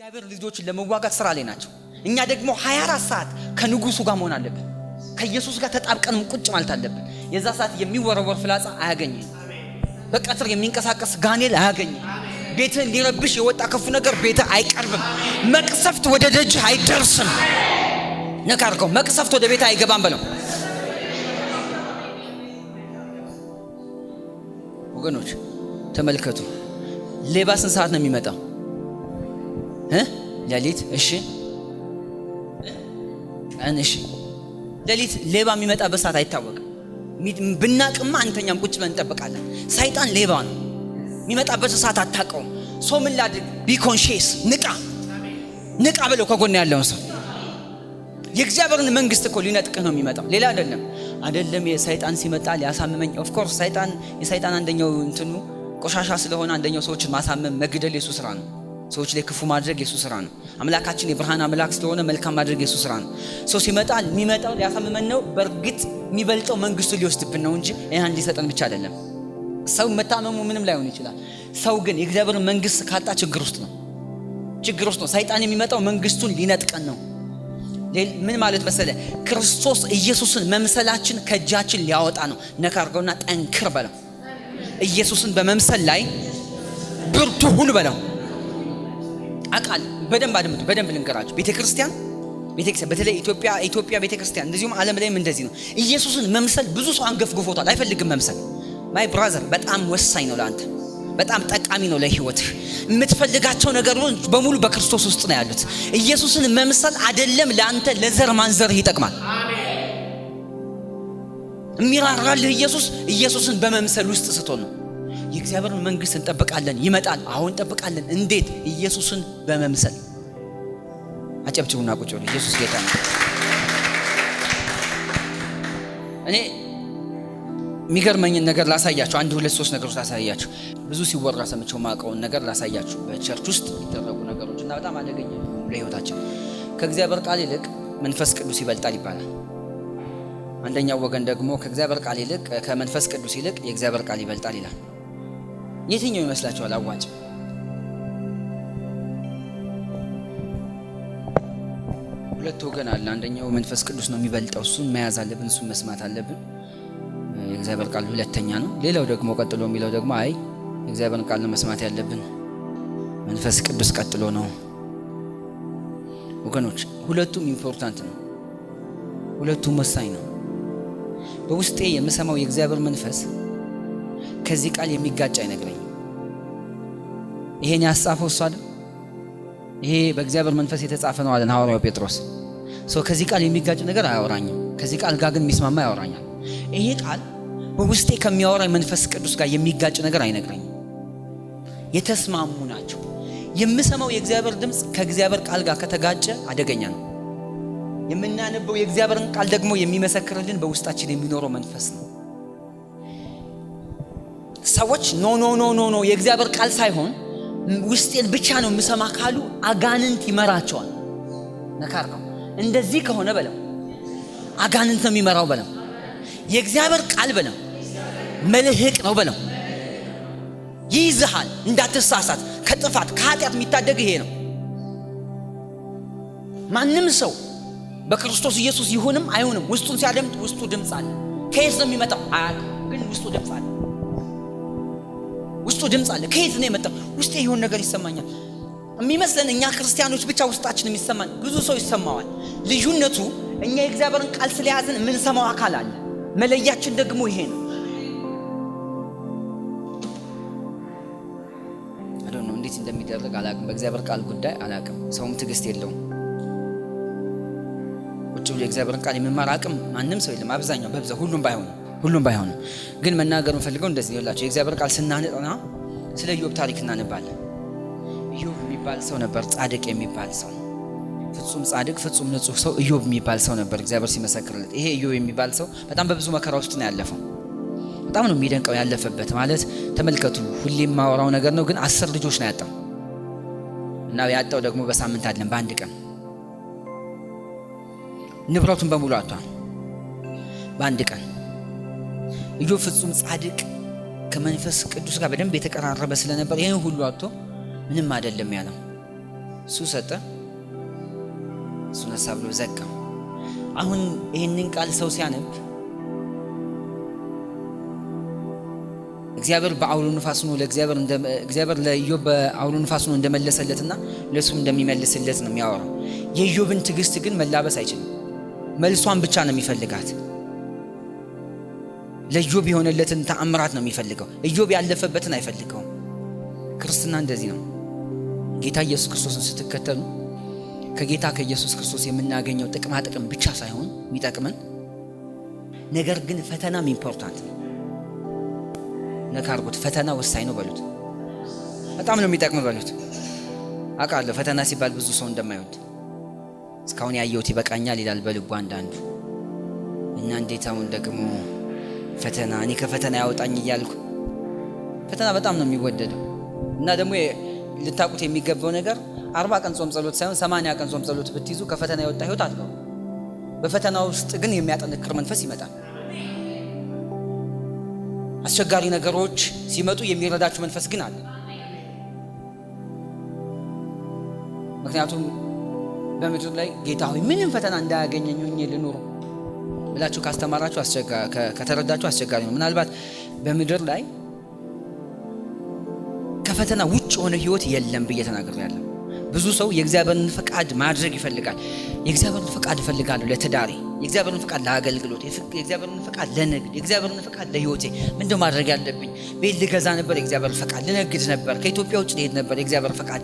እግዚአብሔር ልጆችን ለመዋጋት ስራ ላይ ናቸው። እኛ ደግሞ 24 ሰዓት ከንጉሱ ጋር መሆን አለብን። ከኢየሱስ ጋር ተጣብቀን ቁጭ ማለት አለብን። የዛ ሰዓት የሚወረወር ፍላጻ አያገኝም። በቀትር የሚንቀሳቀስ ጋኔል አያገኝም። ቤትን ሊረብሽ የወጣ ክፉ ነገር ቤት አይቀርብም። መቅሰፍት ወደ ደጅ አይደርስም። ነካርከው መቅሰፍት ወደ ቤት አይገባም በለው። ወገኖች ተመልከቱ። ሌባ ስንት ሰዓት ነው የሚመጣው? ሌሊት። እሺ እሺ ሌሊት ሌባ የሚመጣበት ሰዓት አይታወቅም። ብናቅማ አንተኛም ቁጭ ብለን እንጠብቃለን። ሰይጣን ሌባ ነው። የሚመጣበት ሰዓት አታውቀውም። ሰው ምን ላድርግ? ቢኮንሺየስ ንቃ በለው ከጎን ያለውን ሰው። የእግዚአብሔርን መንግስት እኮ ሊነጥቅህ ነው የሚመጣው፣ ሌላ አይደለም። የሰይጣን ሲመጣ ሊያሳምመኝ። ኦፍ ኮርስ የሰይጣን አንደኛው እንትኑ ቆሻሻ ስለሆነ አንደኛው ሰዎችን ማሳመም መግደል የሱ ስራ ነው። ሰዎች ላይ ክፉ ማድረግ የሱ ስራ ነው። አምላካችን የብርሃን አምላክ ስለሆነ መልካም ማድረግ የሱ ስራ ነው። ሰው ሲመጣ የሚመጣው ሊያሳምመን ነው። በእርግጥ የሚበልጠው መንግስቱን ሊወስድብን ነው እንጂ ይሄን ሊሰጠን ብቻ አይደለም። ሰው መታመሙ ምንም ላይሆን ይችላል። ሰው ግን የእግዚአብሔርን መንግስት ካጣ ችግር ውስጥ ነው። ሰይጣን የሚመጣው መንግስቱን ሊነጥቀን ነው። ምን ማለት መሰለ? ክርስቶስ ኢየሱስን መምሰላችን ከእጃችን ሊያወጣ ነው። ነካርገውና ጠንክር በለው። ኢየሱስን በመምሰል ላይ ብርቱ ሁን በለው። አቃል በደንብ ልንገራችሁ። ቤተክርስቲያን በተለይ ኢትዮጵያ ቤተክርስቲያን እንደዚሁም ዓለም ላይም እንደዚህ ነው። ኢየሱስን መምሰል ብዙ ሰው አንገፍግፎታል፣ አይፈልግም መምሰል። ማይ ብራዘር በጣም ወሳኝ ነው ለአንተ፣ በጣም ጠቃሚ ነው ለህይወትህ። የምትፈልጋቸው ነገሮች በሙሉ በክርስቶስ ውስጥ ነው ያሉት። ኢየሱስን መምሰል አይደለም ለአንተ ለዘር ማንዘርህ ይጠቅማል። የሚራራልህ ኢየሱስን በመምሰል ውስጥ ስትሆን ነው። የእግዚአብሔርን መንግስት እንጠብቃለን፣ ይመጣል። አሁን እንጠብቃለን። እንዴት? ኢየሱስን በመምሰል። አጨብጭቡና ቁጭ በሉ። ኢየሱስ ጌታ ነው። እኔ የሚገርመኝን ነገር ላሳያችሁ። 1 2 3 ነገሮች ላሳያችሁ። ብዙ ሲወራ ሰምቼው ማውቀውን ነገር ላሳያችሁ። በቸርች ውስጥ የሚደረጉ ነገሮች እና በጣም አደገኛ ለህይወታችን። ከእግዚአብሔር ቃል ይልቅ መንፈስ ቅዱስ ይበልጣል ይባላል። አንደኛው ወገን ደግሞ ከእግዚአብሔር ቃል ይልቅ ከመንፈስ ቅዱስ ይልቅ የእግዚአብሔር ቃል ይበልጣል ይላል። የትኛው ይመስላችኋል አዋጭ? ሁለት ወገን አለ። አንደኛው መንፈስ ቅዱስ ነው የሚበልጠው፣ እሱን መያዝ አለብን፣ እሱን መስማት አለብን። የእግዚአብሔር ቃል ሁለተኛ ነው። ሌላው ደግሞ ቀጥሎ የሚለው ደግሞ አይ የእግዚአብሔር ቃል ነው መስማት ያለብን፣ መንፈስ ቅዱስ ቀጥሎ ነው። ወገኖች ሁለቱም ኢምፖርታንት ነው፣ ሁለቱም ወሳኝ ነው። በውስጤ የምሰማው የእግዚአብሔር መንፈስ ከዚህ ቃል የሚጋጭ አይነግረኝም። ይሄን ያጻፈው እሱ አይደል? ይሄ በእግዚአብሔር መንፈስ የተጻፈ ነው አለን ሐዋርያው ጴጥሮስ። ከዚህ ቃል የሚጋጭ ነገር አያወራኝም፣ ከዚህ ቃል ጋር ግን የሚስማማ ያወራኛል። ይሄ ቃል በውስጤ ከሚያወራኝ መንፈስ ቅዱስ ጋር የሚጋጭ ነገር አይነግረኝም። የተስማሙ ናቸው። የምሰማው የእግዚአብሔር ድምፅ ከእግዚአብሔር ቃል ጋር ከተጋጨ አደገኛ ነው። የምናነበው የእግዚአብሔርን ቃል ደግሞ የሚመሰክርልን በውስጣችን የሚኖረው መንፈስ ነው። ሰዎች ኖ የእግዚአብሔር ቃል ሳይሆን ውስጤን ብቻ ነው የምሰማ ካሉ አጋንንት ይመራቸዋል። ነካርከው። እንደዚህ ከሆነ በለው አጋንንት ነው የሚመራው በለው። የእግዚአብሔር ቃል በለው መልህቅ ነው በለው። ይይዝሃል እንዳትሳሳት፣ ከጥፋት ከኃጢአት የሚታደግ ይሄ ነው። ማንም ሰው በክርስቶስ ኢየሱስ ይሁንም አይሁንም ውስጡን ሲያደምጥ ውስጡ ድምፅ አለ። ከየት ነው የሚመጣው? ግን ውስጡ ድምፅ አለ። ከየት ነው የመጣው? ውስጤ የሆነ ነገር ይሰማኛል የሚመስለን እኛ ክርስቲያኖች ብቻ ውስጣችን የሚሰማን፣ ብዙ ሰው ይሰማዋል። ልዩነቱ እኛ የእግዚአብሔርን ቃል ስለያዝን የምንሰማው አካል አለ። መለያችን ደግሞ ይሄ ነው። አይደለም እንዴት እንደሚደረግ አላውቅም። በእግዚአብሔር ቃል ጉዳይ አላውቅም። ሰውም ትዕግስት የለውም። ቁጭ ብሎ የእግዚአብሔርን ቃል የሚማር አቅም ማንም ሰው የለም። አብዛኛው በብዛት ሁሉም ባይሆን ግን መናገር የምፈልገው እንደዚህ ይላችሁ። የእግዚአብሔር ቃል ስናነጥና ስለ ኢዮብ ታሪክ እናነባለን። ኢዮብ የሚባል ሰው ነበር፣ ጻድቅ የሚባል ሰው፣ ፍጹም ጻድቅ ፍጹም ንጹህ ሰው ኢዮብ የሚባል ሰው ነበር እግዚአብሔር ሲመሰክርለት። ይሄ ኢዮብ የሚባል ሰው በጣም በብዙ መከራ ውስጥ ነው ያለፈው። በጣም ነው የሚደንቀው ያለፈበት ማለት። ተመልከቱ፣ ሁሌም ማወራው ነገር ነው፣ ግን 10 ልጆች ነው ያጣው። እና ያጣው ደግሞ በሳምንት አይደለም በአንድ ቀን። ንብረቱን በሙሉ አጥቷል በአንድ ቀን። ኢዮብ ፍጹም ጻድቅ ከመንፈስ ቅዱስ ጋር በደንብ የተቀራረበ ስለነበር ይሄን ሁሉ አጥቶ ምንም አይደለም ያለው። እሱ ሰጠ፣ እሱ ነሳ ብሎ ዘጋ። አሁን ይህንን ቃል ሰው ሲያነብ እግዚአብሔር በአውሎ ንፋስ ነው እግዚአብሔር ለኢዮብ በአውሎ ንፋስ ነው እንደመለሰለትና ለሱም እንደሚመልስለት ነው የሚያወራው። የኢዮብን ትዕግስት ግን መላበስ አይችልም። መልሷን ብቻ ነው የሚፈልጋት። ለኢዮብ የሆነለትን ተአምራት ነው የሚፈልገው። ኢዮብ ያለፈበትን አይፈልገውም። ክርስትና እንደዚህ ነው። ጌታ ኢየሱስ ክርስቶስን ስትከተሉ ከጌታ ከኢየሱስ ክርስቶስ የምናገኘው ጥቅም ብቻ ሳይሆን የሚጠቅመን ነገር ግን ፈተናም ኢምፖርታንት ነው። ነካርጉት፣ ፈተና ወሳኝ ነው በሉት። በጣም ነው የሚጠቅም በሉት። አውቃለሁ ፈተና ሲባል ብዙ ሰው እንደማይወድ። እስካሁን ያየሁት ይበቃኛል ይላል በልቡ አንዳንዱ። እና እንዴት አሁን ደግሞ ፈተና እኔ ከፈተና ያወጣኝ እያልኩ። ፈተና በጣም ነው የሚወደደው። እና ደግሞ ልታቁት የሚገባው ነገር 40 ቀን ጾም ጸሎት ሳይሆን 80 ቀን ጾም ጸሎት ብትይዙ ከፈተና የወጣ ህይወት አለው። በፈተና ውስጥ ግን የሚያጠነክር መንፈስ ይመጣል። አስቸጋሪ ነገሮች ሲመጡ የሚረዳችሁ መንፈስ ግን አለ። ምክንያቱም በምድር ላይ ጌታ ሆይ ምንም ፈተና እንዳያገኘኝ ሆኜ ልኑር ብላችሁ ካስተማራችሁ ከተረዳችሁ አስቸጋሪ ነው። ምናልባት በምድር ላይ ከፈተና ውጭ ሆነ ህይወት የለም ብዬ ተናግሬያለሁ። ብዙ ሰው የእግዚአብሔርን ፈቃድ ማድረግ ይፈልጋል። የእግዚአብሔርን ፈቃድ እፈልጋለሁ ለትዳሬ፣ የእግዚአብሔርን ፈቃድ ለአገልግሎት፣ የእግዚአብሔርን ፈቃድ ለንግድ፣ የእግዚአብሔርን ፈቃድ ለህይወቴ። ምንድነው ማድረግ ያለብኝ? ቤት ልገዛ ነበር፣ የእግዚአብሔርን ፈቃድ ልነግድ ነበር፣ ከኢትዮጵያ ውጭ ልሄድ ነበር፣ የእግዚአብሔርን ፈቃድ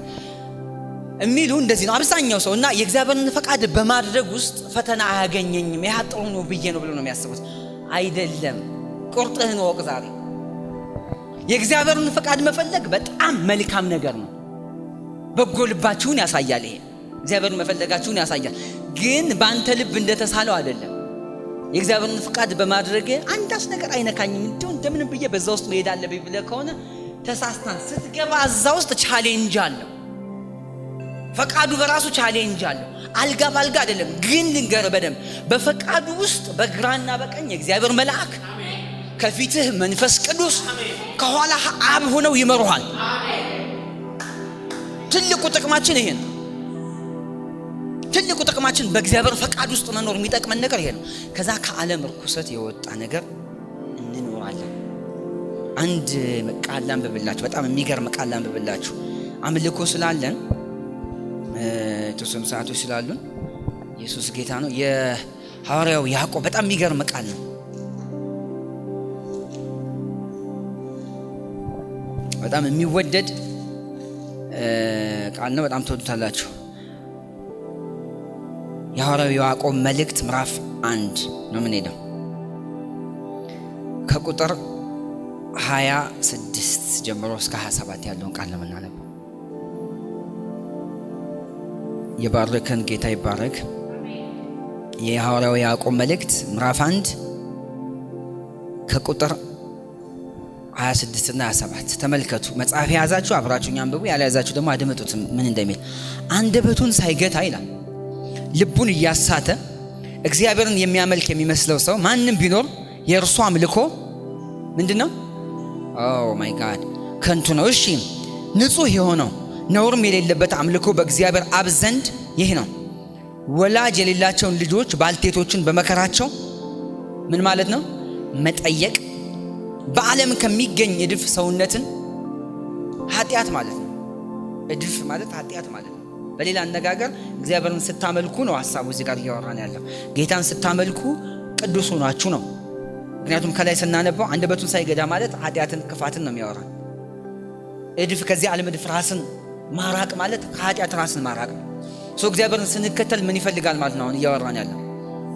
የሚሉ እንደዚህ ነው አብዛኛው ሰው። እና የእግዚአብሔርን ፈቃድ በማድረግ ውስጥ ፈተና አያገኘኝም ያጥሩ ነው ብዬ ነው ብሎ ነው የሚያስቡት። አይደለም። ቁርጥህን ወቅ ዛሬ የእግዚአብሔርን ፈቃድ መፈለግ በጣም መልካም ነገር ነው። በጎ ልባችሁን ያሳያል። ይሄ እግዚአብሔርን መፈለጋችሁን ያሳያል። ግን በአንተ ልብ እንደተሳለው አይደለም። የእግዚአብሔርን ፈቃድ በማድረግ አንዳች ነገር አይነካኝም እንደምን ብዬ በዛ ውስጥ መሄድ አለብኝ ብለህ ከሆነ ተሳስተን። ስትገባ እዛ ውስጥ ቻሌንጅ አለው። ፈቃዱ በራሱ ቻሌንጅ አለው። አልጋ ባልጋ አይደለም። ግን ልንገር በደንብ በፈቃዱ ውስጥ በግራና በቀኝ የእግዚአብሔር መልአክ፣ ከፊትህ መንፈስ ቅዱስ፣ ከኋላህ አብ ሆነው ይመሩሃል። ትልቁ ጥቅማችን ይሄ ነው። ትልቁ ጥቅማችን በእግዚአብሔር ፈቃድ ውስጥ መኖር የሚጠቅመን ነገር ይሄ ነው። ከዛ ከዓለም ርኩሰት የወጣ ነገር እንኖራለን። አንድ ቃል ላንብብላችሁ፣ በጣም የሚገርም ቃል ላንብብላችሁ። አምልኮ ስላለን የተወሰኑ ሰዓቶች ስላሉን ኢየሱስ ጌታ ነው። የሐዋርያው ያዕቆብ በጣም የሚገርም ቃል ነው። በጣም የሚወደድ ቃል ነው። በጣም ተወዱታላችሁ። የሐዋርያው ያዕቆብ መልእክት ምዕራፍ 1 ነው የምንሄደው። ከቁጥር 26 ጀምሮ እስከ 27 ያለውን ቃል ነው የምናነበው። የባረከን ጌታ ይባረክ። የሐዋርያው ያዕቆብ መልእክት ምዕራፍ 1 ከቁጥር 26 እና 27 ተመልከቱ። መጽሐፍ የያዛችሁ አብራችሁኝ አንብቡ፣ ያልያዛችሁ ደግሞ አድምጡት ምን እንደሚል። አንደበቱን ሳይገታ ይላል ልቡን እያሳተ እግዚአብሔርን የሚያመልክ የሚመስለው ሰው ማንም ቢኖር የእርሱ አምልኮ ምንድነው? ኦ ማይ ጋድ ከንቱ ነው። እሺ ንጹህ የሆነው ነውርም የሌለበት አምልኮ በእግዚአብሔር አብ ዘንድ ይህ ነው። ወላጅ የሌላቸውን ልጆች ባልቴቶችን በመከራቸው ምን ማለት ነው? መጠየቅ። በዓለም ከሚገኝ እድፍ ሰውነትን ኃጢአት ማለት ነው። እድፍ ማለት ኃጢአት ማለት ነው። በሌላ አነጋገር እግዚአብሔርን ስታመልኩ ነው ሐሳቡ እዚህ ጋር እያወራን ያለው። ጌታን ስታመልኩ ቅዱስ ሆናችሁ ነው። ምክንያቱም ከላይ ስናነበው አንደበቱን ሳይገዳ ማለት ኃጢአትን፣ ክፋትን ነው የሚያወራ። እድፍ ከዚህ ዓለም እድፍ ራስን ማራቅ ማለት ከኃጢአት ራስን ማራቅ ነው። እግዚአብሔርን ስንከተል ምን ይፈልጋል ማለት ነው? አሁን እያወራን ያለው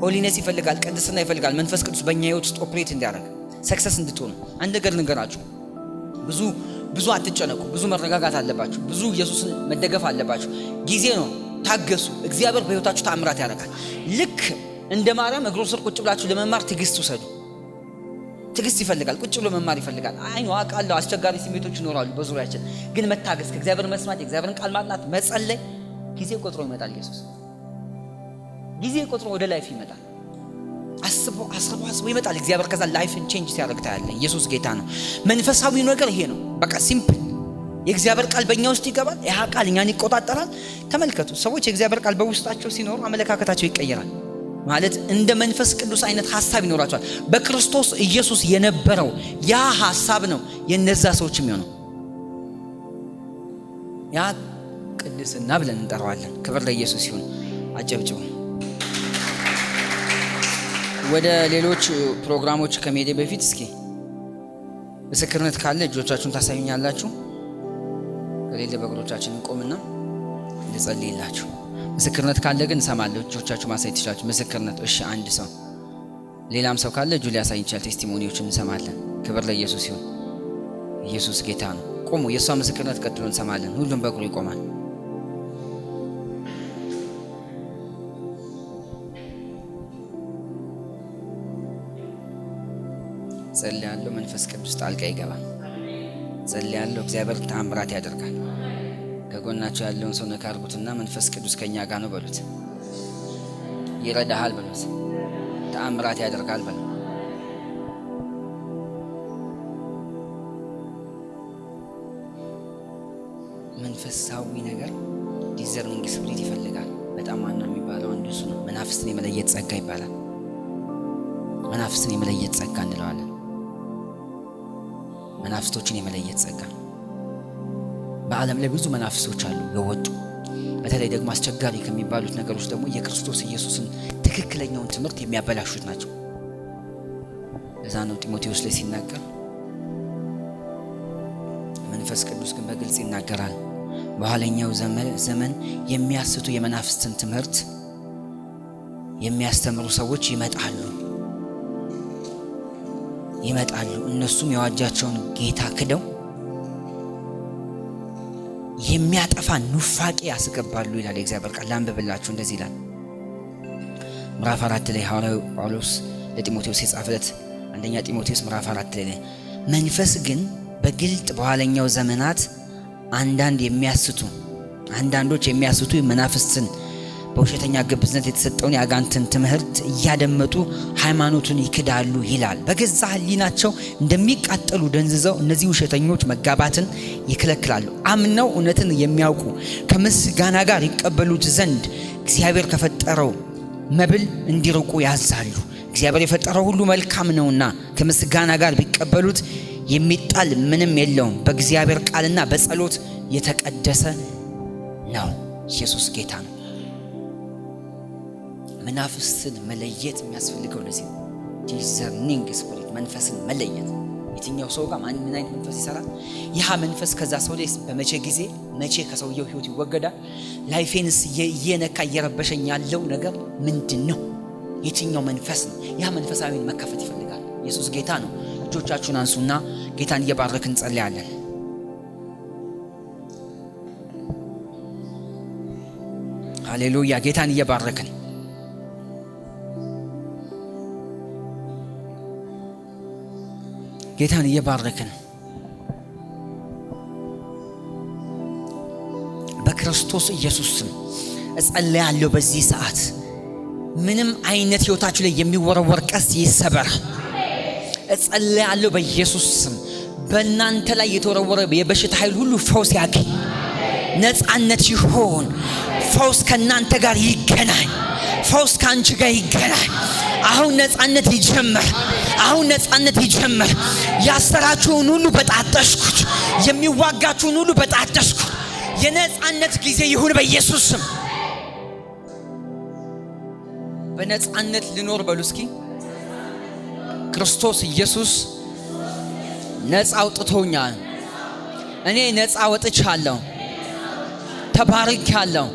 ሆሊነስ ይፈልጋል፣ ቅድስና ይፈልጋል። መንፈስ ቅዱስ በእኛ ህይወት ውስጥ ኦፕሬት እንዲያደርግ ሰክሰስ እንድትሆኑ አንድ ነገር ልንገራችሁ። ብዙ አትጨነቁ። ብዙ መረጋጋት አለባችሁ። ብዙ ኢየሱስን መደገፍ አለባችሁ። ጊዜ ነው፣ ታገሱ። እግዚአብሔር በህይወታችሁ ተአምራት ያደርጋል። ልክ እንደ ማርያም እግሩ ስር ቁጭ ብላችሁ ለመማር ትዕግስት ውሰዱ። ትዕግስት ይፈልጋል። ቁጭ ብሎ መማር ይፈልጋል። አይኑ አውቃለሁ አስቸጋሪ ስሜቶች ይኖራሉ በዙሪያችን፣ ግን መታገስ፣ ከእግዚአብሔር መስማት፣ የእግዚአብሔርን ቃል ማጥናት፣ መጸለይ። ጊዜ ቆጥሮ ይመጣል። ኢየሱስ ጊዜ ቆጥሮ ወደ ላይፍ ይመጣል። አስቦ ይመጣል እግዚአብሔር። ከዛ ላይፍን ቼንጅ ሲያደርግ ታያለህ። ኢየሱስ ጌታ ነው። መንፈሳዊ ነገር ይሄ ነው። በቃ ሲምፕል የእግዚአብሔር ቃል በእኛ ውስጥ ይገባል። ያ ቃል እኛን ይቆጣጠራል። ተመልከቱ፣ ሰዎች የእግዚአብሔር ቃል በውስጣቸው ሲኖር አመለካከታቸው ይቀየራል። ማለት እንደ መንፈስ ቅዱስ አይነት ሐሳብ ይኖራቸዋል። በክርስቶስ ኢየሱስ የነበረው ያ ሐሳብ ነው የነዛ ሰዎች የሚሆነው። ያ ቅድስና ብለን እንጠራዋለን። ክብር ለኢየሱስ ይሁን። አጨብጭቡ። ወደ ሌሎች ፕሮግራሞች ከመሄዴ በፊት እስኪ ምስክርነት ካለ እጆቻችሁን ታሳዩኛላችሁ። ከሌለ በእግሮቻችን እንቆምና እንጸልይላችሁ። ምስክርነት ካለ ግን እሰማለሁ። እጆቻችሁ ማሳየት ትችላላችሁ። ምስክርነት እሺ፣ አንድ ሰው ሌላም ሰው ካለ እጁ ሊያሳይ ይችላል። ቴስቲሞኒዎችን እንሰማለን። ክብር ለኢየሱስ ይሁን። ኢየሱስ ጌታ ነው። ቆሙ። የእሷ ምስክርነት ቀጥሎ እንሰማለን። ሁሉም በእግሩ ይቆማል። ጸልያለሁ። መንፈስ ቅዱስ ጣልቃ ይገባል። ጸልያለሁ። እግዚአብሔር ተአምራት ያደርጋል። ከጎናቸው ያለውን ሰው ነካ አድርጉትና መንፈስ ቅዱስ ከኛ ጋር ነው በሉት። ይረዳሃል በሉት። ተአምራት ያደርጋል በሉት። መንፈሳዊ ነገር ዲዘርኒንግ ስፒሪት ይፈልጋል። በጣም ዋና የሚባለው አንዱ እሱ ነው። መናፍስትን የመለየት ጸጋ ይባላል። መናፍስትን የመለየት ጸጋ እንለዋለን። መናፍስቶችን የመለየት ጸጋ። በዓለም ላይ ብዙ መናፍስቶች አሉ የወጡ። በተለይ ደግሞ አስቸጋሪ ከሚባሉት ነገሮች ደግሞ የክርስቶስ ኢየሱስን ትክክለኛውን ትምህርት የሚያበላሹት ናቸው። ለዛ ነው ጢሞቴዎስ ላይ ሲናገር መንፈስ ቅዱስ ግን በግልጽ ይናገራል። በኋለኛው ዘመን የሚያስቱ የመናፍስትን ትምህርት የሚያስተምሩ ሰዎች ይመጣሉ። እነሱም የዋጃቸውን ጌታ ክደው የሚያጠፋ ኑፋቄ ያስገባሉ ይላል የእግዚአብሔር ቃል። ላንብብላችሁ። እንደዚህ ይላል ምዕራፍ 4 ላይ ሐዋርያው ጳውሎስ ለጢሞቴዎስ የጻፈለት አንደኛ ጢሞቴዎስ ምዕራፍ 4 ላይ መንፈስ ግን በግልጥ በኋለኛው ዘመናት አንዳንዶች የሚያስቱ መናፍስትን በውሸተኛ ግብዝነት የተሰጠውን የአጋንንትን ትምህርት እያደመጡ ሃይማኖቱን ይክዳሉ ይላል። በገዛ ሕሊናቸው እንደሚቃጠሉ ደንዝዘው እነዚህ ውሸተኞች መጋባትን ይከለክላሉ። አምነው እውነትን የሚያውቁ ከምስጋና ጋር ይቀበሉት ዘንድ እግዚአብሔር ከፈጠረው መብል እንዲርቁ ያዛሉ። እግዚአብሔር የፈጠረው ሁሉ መልካም ነውና ከምስጋና ጋር ቢቀበሉት የሚጣል ምንም የለውም። በእግዚአብሔር ቃልና በጸሎት የተቀደሰ ነው። ኢየሱስ ጌታ ነው። መናፍስትን መለየት የሚያስፈልገው ለዚህ ነው። ዲዘርኒንግ ስፒሪት፣ መንፈስን መለየት። የትኛው ሰው ጋር ምን አይነት መንፈስ ይሰራል? ያ መንፈስ ከዛ ሰው ላይ በመቼ ጊዜ መቼ ከሰውየው ህይወት ይወገዳል? ላይፌንስ እየነካ እየረበሸኝ ያለው ነገር ምንድነው? የትኛው መንፈስ ነው? ያ መንፈሳዊን መከፈት ይፈልጋል። ኢየሱስ ጌታ ነው። እጆቻችሁን አንሱና ጌታን እየባረክን እንጸልያለን። ሃሌሉያ። ጌታን እየባረክን በክርስቶስ ኢየሱስ ስም እጸልያለሁ። በዚህ ሰዓት ምንም አይነት ህይወታችሁ ላይ የሚወረወር ቀስት ይሰበር። እጸልያለሁ በኢየሱስ ስም በእናንተ ላይ የተወረወረ የበሽታ ኃይል ሁሉ ፈውስ ያገኝ፣ ነፃነት ይሆን። ፈውስ ከእናንተ ጋር ይገናኝ። ፈውስ ከአንቺ ጋር ይገናኝ። አሁን ነፃነት ይጀምር። ያሰራችሁን ሁሉ በጣጠስኩት፣ የሚዋጋችሁን ሁሉ በጣጠስኩት። የነፃነት ጊዜ ይሁን በኢየሱስ ስም። በነፃነት ልኖር በሉ እስኪ። ክርስቶስ ኢየሱስ ነፃ አውጥቶኛል። እኔ ነፃ ወጥቻለሁ፣ ተባርኬያለሁ፣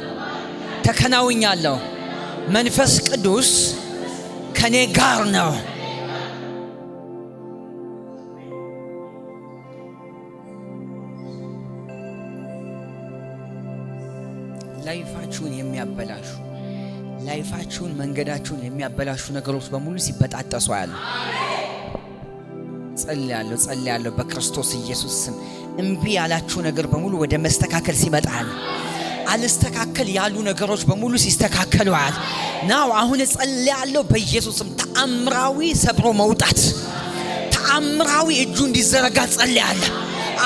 ተከናውኛለሁ። መንፈስ ቅዱስ ከኔ ጋር ነው። ላይፋችሁን መንገዳችሁን የሚያበላሹ ነገሮች በሙሉ ሲበጣጠሱ አያለሁ። ጸልያለሁ በክርስቶስ ኢየሱስ ስም። እምቢ ያላችሁ ነገር በሙሉ ወደ መስተካከል ሲመጣል፣ አልስተካከል ያሉ ነገሮች በሙሉ ሲስተካከሉ አያል ናው። አሁን ጸልያለሁ በኢየሱስ ስም ተአምራዊ ሰብሮ መውጣት፣ ተአምራዊ እጁ እንዲዘረጋ ጸልያለሁ።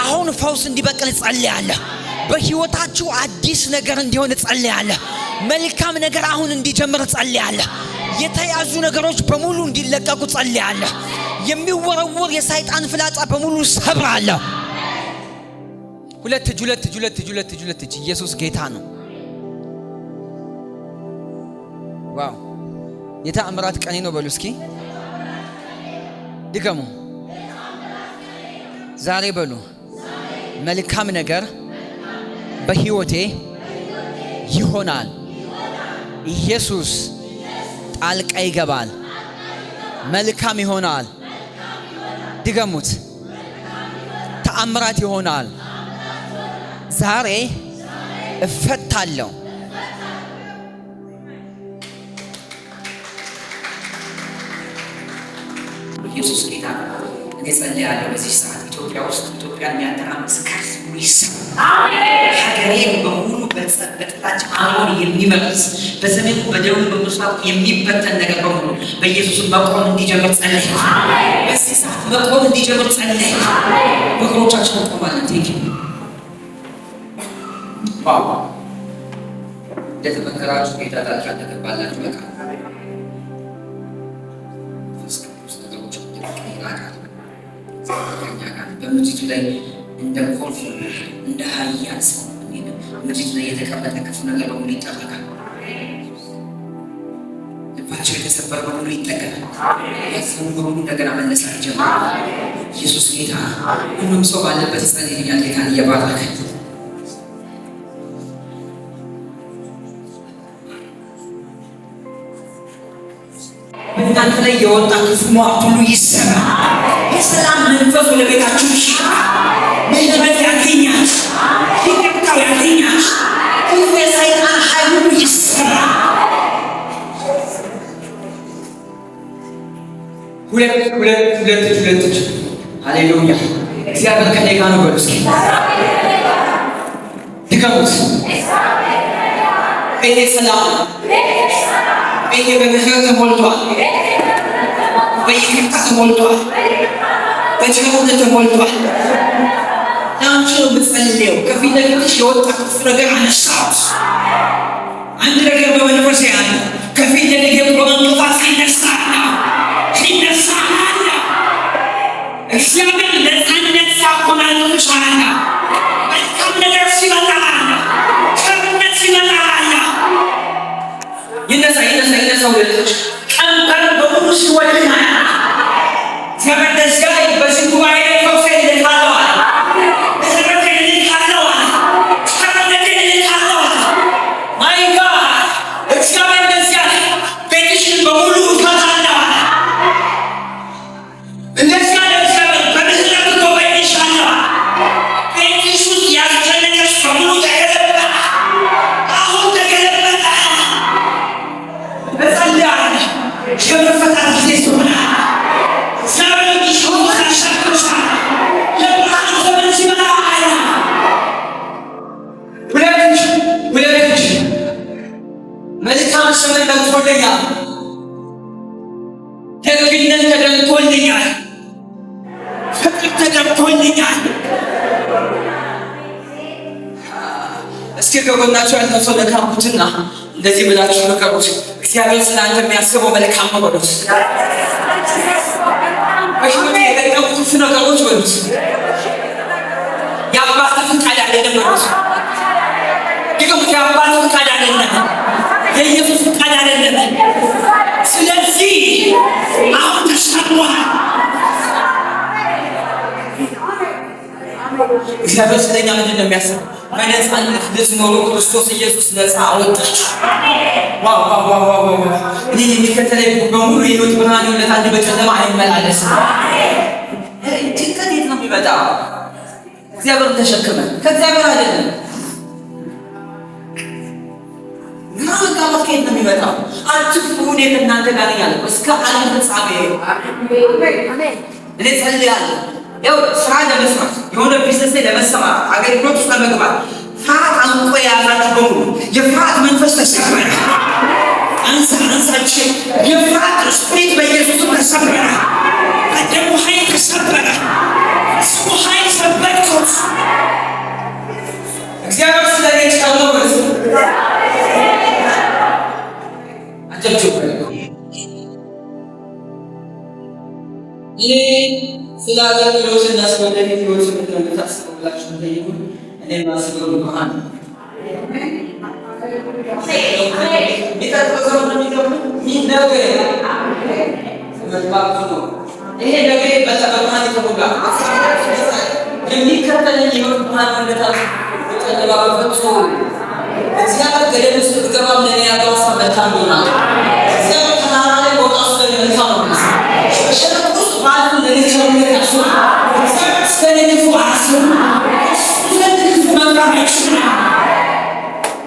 አሁን ፈውስ እንዲበቅል ጸልያለሁ። በህይወታችሁ አዲስ ነገር እንዲሆን ጸልያለሁ። መልካም ነገር አሁን እንዲጀምር ጸልያለሁ። የተያዙ ነገሮች በሙሉ እንዲለቀቁ ጸልያለሁ። የሚወረወር የሰይጣን ፍላጻ በሙሉ ሰብራለሁ። ሁለት እጅ ኢየሱስ ጌታ ነው። ዋው የተአምራት ቀኔ ነው በሉ እስኪ ድገሙ። ዛሬ በሉ መልካም ነገር በህይወቴ ይሆናል። ኢየሱስ ጣልቃ ይገባል። መልካም ይሆናል። ድገሙት። ተአምራት ይሆናል። ዛሬ እፈታለሁ። ኢየሱስ ጌታ ነው። እኔ ጸልያለሁ በዚህ ሰዓት ኢትዮጵያ ውስጥ ኢትዮጵያን የሚያተራምስ ከርስ ሀገሬን በሙሉ በጥላቻ አሁን የሚመርስ በሰሜኑ በደቡብ በምስራቁ የሚበተን ነገር በሙሉ በኢየሱስ መቆም እንዲጀምር ጸልይ። በዚህ ሰዓት መቆም እንዲጀምር ጸልይ። በእግሮቻችን እንቆማለን። ቴንክ ዩ ዋው እንደተመከራችሁ ጌታ ጣልቃ እንደገባላችሁ በቃ በምድሪቱ ላይ እንደ ኮልፍ እንደ ኃያል ሰው ምድሪቱ ላይ የተቀመጠ ክፉ ነገር በሙሉ ይጠረጋል። ልባቸው የተሰበረ በሙሉ ይጠገናል። ያዘኑ በሙሉ እንደገና መነሳት ይጀምራል። ኢየሱስ ጌታ። ሁሉም ሰው ባለበት ይጸልይልኛል። ጌታን እየባረከ በእናንተ ላይ የወጣ ክፉ ሟርት ሁሉ ይሰራል። የሰላም መንፈስ ወደ ቤታችሁ ይሽራል። ምህረት ያገኛል። ይቅርታው ያገኛል። ክፉ የሰይጣን ኃይል ሁሉ ይሰራል። ሁለት ሃሌሉያ። እግዚአብሔር ከኔ ጋር ነው በሉ እስኪ ድገሙት። ቤቴ ሰላም፣ ቤቴ በምህረት ተሞልቷል፣ በይቅርታ ተሞልቷል፣ በቸርነት ተሞልቷል። አንቺ ነው የምትጸልየው። ከፊት ለፊትሽ የወጣ ክፉ ነገር አነሳሁት። አንድ ነገር በመንፈስ ያለ ከፊት ለፊት የቆመ እንቅፋት ሲነሳ አለ። እግዚአብሔር ነፃነት ሲያቆናጥጥሽ አለ። መልካም ነገር ሲመጣ አለ። ቸርነት ሲመጣ አለ። ይነሳ ወደች ቀንበር በሙሉ ሲወድቅ አለ። እግዚአብሔር ደስታ በዚህ ጉባኤ ላይ ፈውስ ይልካል አለ። መልካም ስምን ለምቶልኛል። ደግነት ተደርጎልኛል። ፍቅር ተደርጎልኛል። እስኪ ከጎናችሁ ያለው ሰው ነካኩትና እንደዚህ ብላችሁ ንገሩት። እግዚአብሔር ስላንተ የሚያስበው መልካም ነው በሉት። በህይወት የገጠሙ ክፉ ነገሮች በሉት የአባትህ ፈቃድ አይደለም በሉት። ድገሙት። የአባትህ ፈቃድ አይደለም፣ የኢየሱስ ፈቃድ አይደለም። ስለዚህ አሁን ተሰጥቷል። እግዚአብሔር ስለኛ ምንድን ነው የሚያስበው? በነፃነት ልትኖሩ ክርስቶስ ኢየሱስ ነፃ አወጣችሁ። እኔን የሚከተለኝ በሙሉ የሕይወት ብርሃን ይሆንለታል፣ በጨለማ አይመላለስም። ጭንቀት የት ነው የሚመጣው? እግዚአብሔር ተሸክመን ከእግዚአብሔር አይደለም። ግራ መጋባት ከየት ነው የሚመጣው? አትፍሩ፣ እኔ ከእናንተ ጋር ነኝ አለ እስከ ዓለም ፍጻሜ። እኔ ጸልያለሁ ያው ስራ ለመስራት የሆነ ቢዝነስ ላይ ለመሰማራት አገልግሎት ውስጥ ለመግባት ፍርሃት አንቆ የያዛችሁ በሙሉ የፍርሃት መንፈስ ተሰበረ። አንሳችን የፍርሃት ስፕሪት በኢየሱስ ተሰበረ። በደሙ ኃይል ተሰበረ። ስሙ ኃይል ሰበርከው አጨብጭቡ። ይህ ስለ አገልግሎትና ስለ ወደፊት ህይወት የምታስበላችሁ ጠይቁን። እኔ ማስበው ብርሃን ይሄ ነገር በብርሃን የተሞላ የሚከተለኝ የህይወት ብርሃን እንደታስ ጨለማ በፍጹም እግዚአብሔር ገደል ውስጥ ብገባም ለእኔ ያለው ሀሳብ መልካም ይሆናል።